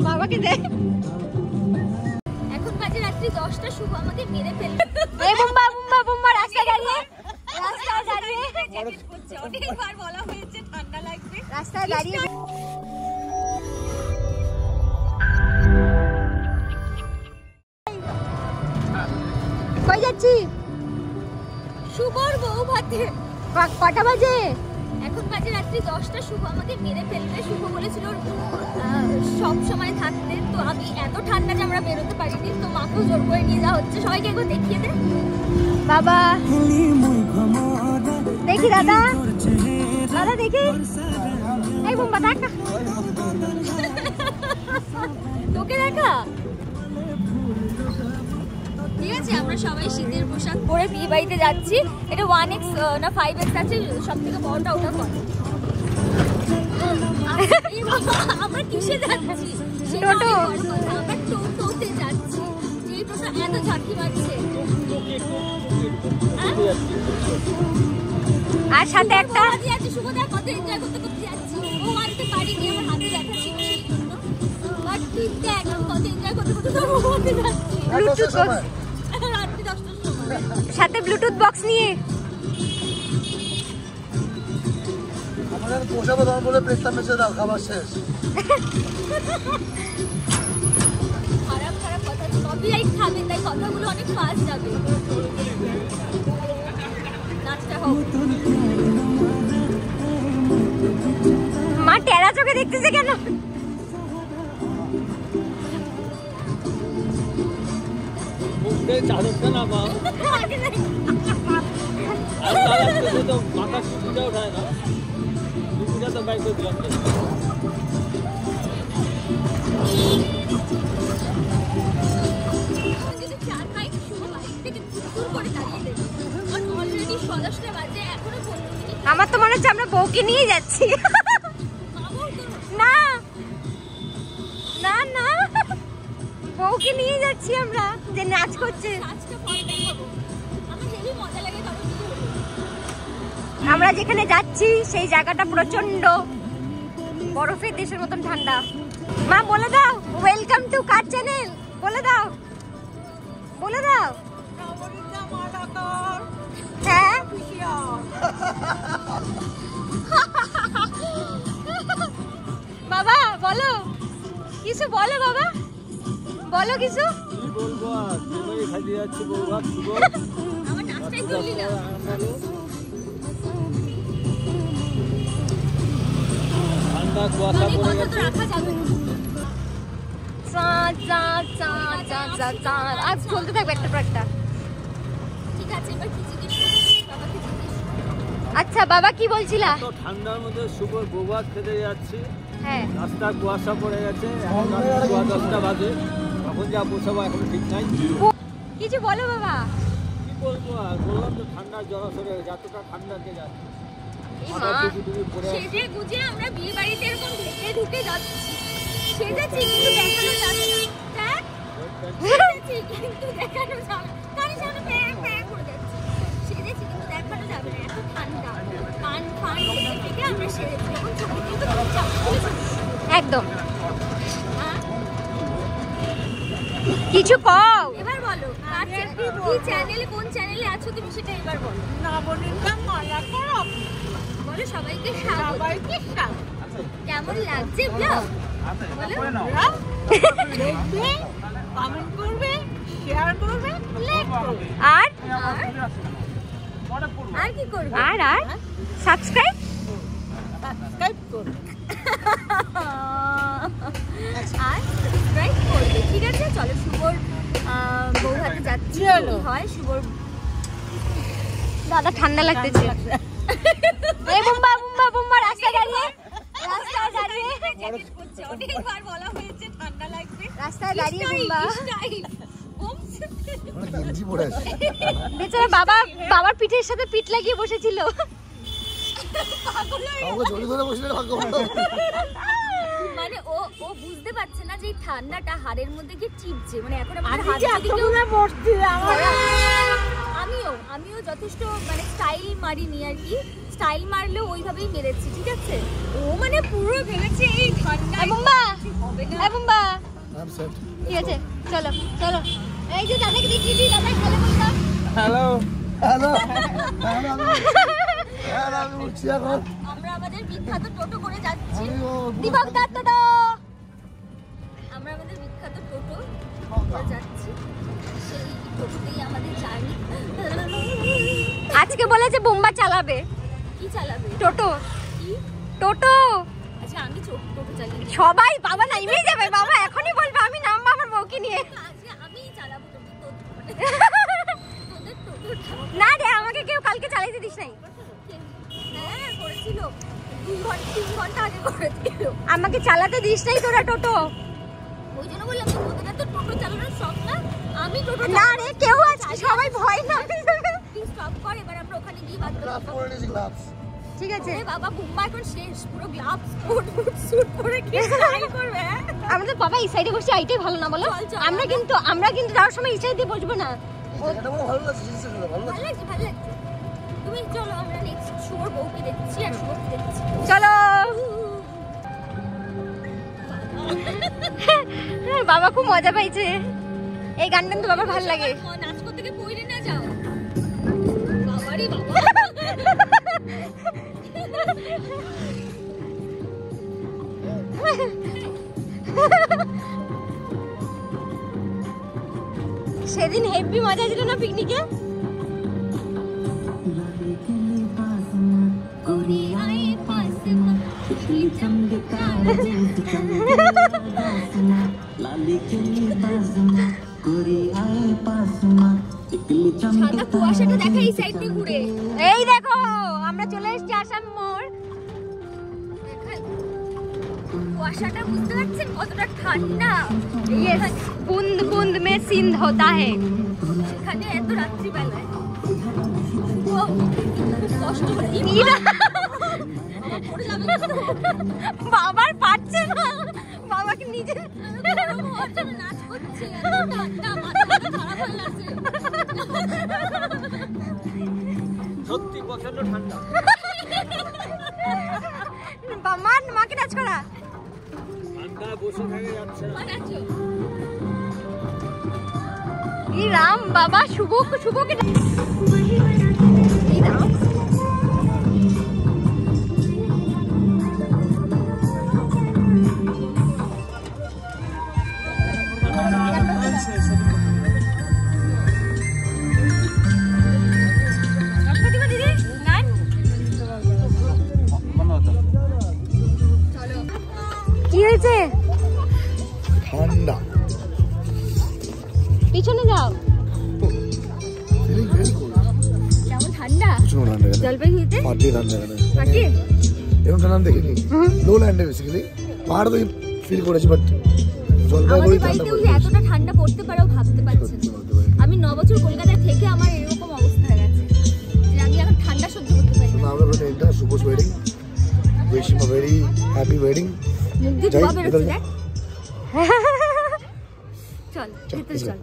বাবাকে দে। এখন বাজে রাত্রি 10টা, শুভ আমাকে মেরে ফেলবে। এই বুম্বা বুম্বা বুম্বা রাস্তা দাঁড়িয়ে, রাস্তা দাঁড়িয়ে জ্যাকেট পরছে, অনেকবার বলা হয়েছে ঠান্ডা লাগবে। রাস্তায় দাঁড়িয়ে কই যাচ্ছি? শুভর বউ ভাতে। কটা বাজে? এখন বাজে রাত্রি 10টা, শুভ আমাকে মেরে ফেলবে। শুভ বলেছিল সব সময় থাকতে, তো আমি এত ঠান্ডা যে আমরা বেরোতে পারিনি, তো মাকেও জোর করে নিয়ে যাওয়া হচ্ছে। সবাইকে একবার দেখিয়ে দে বাবা, দেখি দাদা, দাদা দেখি। এই বুম্বা দেখা, তোকে দেখা। ঠিক আছে, আমরা সবাই শীতের পোশাক পরে বিয়ে বাড়িতে যাচ্ছি। এটা 1X না 5X আছে, সব থেকে বড়টা ওটা কর। আমরা কিসে যাচ্ছি? টোটো। আমরা টোটোতে যাচ্ছি। যে টোটো এত ঝাঁকি মারছে। আর সাথে একটা আছে শুভ, দেখ কত এনজয় করতে করতে যাচ্ছি। ও আনতে পারিনি, আমার হাতে ব্যথা ছিল সেই জন্য। বাট ঠিক দেখ কত এনজয় করতে করতে তো ওতে যাচ্ছি। ব্লুটুথ বক্স, রাত্রি 10টার সময় সাথে ব্লুটুথ বক্স নিয়ে। আমাদের পোষাবো তখন বলে পেস্তা মেশে দাও, খাবার শেষ। খারাপ খারাপ কথা, কপিরাইট খাবে, তাই কথাগুলো অনেক ফাস্ট যাবে। নাচটা হোক। মা টেরা চোখে দেখতেছে কেন? চাদরটা না বা তো মাথা টুপিটা ওঠায় না, টুপিটা তো বাইক করে দিলাম। আমার তো মনে হচ্ছে আমরা বউকে নিয়ে যাচ্ছি। না না না, বউকে নিয়ে যাচ্ছি আমরা, যে নাচ করছে। আমরা যেখানে যাচ্ছি সেই জায়গাটা প্রচন্ড বরফের দেশের মতন ঠান্ডা। মা বলে দাও ওয়েলকাম টু কার চ্যানেল, বলে দাও, বলে দাও। হ্যাঁ বাবা বলো কিছু, বলো বাবা বলো কিছু। কি বলবো আর, এবারে খাইতে যাচ্ছি বউ ভাত শুভ। আমার নাচটাই তুললি না। ঠান্ডা কুয়াশা পড়ে গেছে। রাখা যাবে না। আর চলতে থাকবে একটা পর একটা। ঠিক আছে, এবার কি জিজ্ঞেস করছি বাবাকে জিজ্ঞেস। আচ্ছা বাবা কি বলছিলা? তো ঠান্ডার মধ্যে শুভ বউ ভাত খেতে যাচ্ছি। হ্যাঁ রাস্তা কুয়াশা পড়ে গেছে, এখন রাত 10টা বাজে। এখন যা বসাবো এখন ঠিক নাই। কিছু বলো বাবা। কি বলবো আর, বললাম তো ঠান্ডার জ্বর সরে গেছে, এতটা ঠান্ডাতে যাচ্ছে। এই মাথা মা, টুপি টুপি পরে আছে। সেজে গুজে আমরা বিয়ে বাড়িতে এরকম ঢুকে ঢুকে যাচ্ছি। সেজেছি কিন্তু দেখানো যাবে না। দেখ, সেজেছি কিন্তু দেখানো যাবে না। কানে সামনে প্যাঁ প্যাঁ করে যাচ্ছি। সেজেছি কিন্তু দেখানো যাবে না, এত ঠান্ডা। কান ফান থেকে আমরা সেজেছি। এখন ছবি তুলতে চাপ একদম হ্যাঁ? কিছু কও। এবার বলো কি চ্যানেলে, কোন চ্যানেলে আছো তুমি সেটা এবার বলো। বলো সবাইকে স্বাগত। কেমন লাগছে ব্লগ বলো। দেখবে, কমেন্ট করবে, শেয়ার করবে, লাইক করবে। আর আর কি করবে? আর আর সাবস্ক্রাইব সাবস্ক্রাইব করবে। আর সাবস্ক্রাইব করবে। ঠিক আছে, চলো শুভর বউ হাতে যাচ্ছি। চলো। কি হয় শুভর। দাদা ঠান্ডা লাগতেছে। এই বুম্বা বুম্বা বুম্বা রাস্তা দাঁড়িয়ে, রাস্তা দাঁড়িয়ে জ্যাকেট পরছে, অনেকবার বলা হয়েছে ঠান্ডা লাগবে। রাস্তায় দাঁড়িয়ে বুম্বা। গেঞ্জি পরে আছে। বেচারা বাবা, বাবার পিঠের সাথে পিঠ লাগিয়ে বসেছিল। কাউকে জড়ি ধরে বসলে ভাগ্য ভালো। মানে ও বুঝতে পারছে না যে এই ঠান্ডাটা হাড়ের মধ্যে গিয়ে চিপছে। মানে এখন আমাদের আমি হাত যে যদি কেউ এতগুলো বসছি, আমার আমিও যথেষ্ট মানে স্টাইল মারিনি আর কি। স্টাইল মারলেও ওইভাবেই মেরেছি। ঠিক আছে, ও মানে পুরো ভেবেছে এই ঠান্ডা বুম্বা হবে না। Bumba I'm set. ঠিক আছে চলো চলো এই যে দাদাকে দেখিয়ে দিই দাদা হ্যালো বলতো হ্যালো হ্যালো আমি উঠছি এখন। আমরা আমাদের বিখ্যাত টোটো করে যাচ্ছি। দীপক দার টোটো আমরা আমাদের বিখ্যাত টোটো করে যাচ্ছি, সেই টোটোতেই আমাদের জার্নি। আজকে বলেছে বোম্বা চালাবে কি চালাবে? টোটো কি? টোটো আচ্ছা আমি টোটো চালিয়ে সবাই বাবা নাইমেই যাবে বাবা এখনই বলবে আমি নামবো আমার বউকে নিয়ে আজকে আমিই চালাবো টোটো। তোদের টোটো না রে আমাকে কেউ কালকে চালাইতে দিস নাই হ্যাঁ করেছিল, 3 ঘন্টা আগে করেছিল। আমাকে চালাতে দিস নাই তোরা টোটো ওই জন্য বললাম তো তোদের তো টোটো চালানোর শখ না, আমি টোটো না রে কেউ আছে সবাই ভয় না স্টপ কর, এবার আমরা ওখানে গিয়ে বাদ গ্লাভস পরে নিয়েছি, গ্লাভস। ঠিক আছে আরে বাবা বুম্বা এখন শেষ, পুরো গ্লাভস কোট স্যুট পরে কি ট্রাই করবে? আমাদের বাবা এই সাইডে বসে এইটাই ভালো না বলো চল, চল, আমরা কিন্তু যাওয়ার সময় এই সাইডে বসবো না এটা বড় ভালো লাগছে, জিনিসটা ভালো লাগছে। ভালো লাগছে। তুমি চলো আমরা নেক্সট শুয়োর বউকে দেখছি আর শুয়োর দেখছি। চলো বাবা খুব মজা পাইছে এই গানটা তো বাবার ভালো লাগে নাচ করতে গিয়ে পইরে না যাও বাবারই বাবা। সেদিন হেভি মজা ছিল না পিকনিকে সাদা কুয়াশাটা দেখা এই সাইড দিয়ে ঘুরে এই দেখো আমরা চলে এসেছি আসাম মোড় কুয়াশাটা বুঝতে পারছেন কতটা ঠান্ডা। यस बूंद बूंद में सिंध होता है সেখানে এত রাত্রিবেলায় কষ্ট করে বাবার পারছে না বাবাকে নিজে নাচ করছে ঠান্ডা মাথা খারাপ হয়ে গেছে। সত্যি প্রচন্ড ঠান্ডা। বাবার মাকে নাচ করা ঠান্ডা বসে থাকে যাচ্ছে না। এই রাম বাবা শুভকে এই রাম কি হয়েছে ঠান্ডা, পিছনে যাও ফিলিং ভেরি কোল্ড। কেমন ঠান্ডা প্রচন্ড ঠান্ডা এখানে, জলপাইগুড়িতে পার্টি ঠান্ডা এখানে, পাটি এরকম ঠান্ডা দেখিনি। লো ল্যান্ডে বেসিক্যালি পাহাড় তো ফিল করেছি, বাট জলপাইগুড়ি আমাদের ঠান্ডা বাড়িতেও যে এতটা ঠান্ডা পড়তে পারেও ভাবতে পারছি না। আমি 9 বছর কলকাতায় থেকে আমার এরকম অবস্থা হয়ে গেছে যে আমি এখন ঠান্ডা সহ্য করতে পারি না। আমরা বলতে এটা শুভস wedding, wish him a very happy wedding. মুখ দিয়ে ধোয়া বেরোচ্ছে দেখ। চল চল, ভিতরে চল।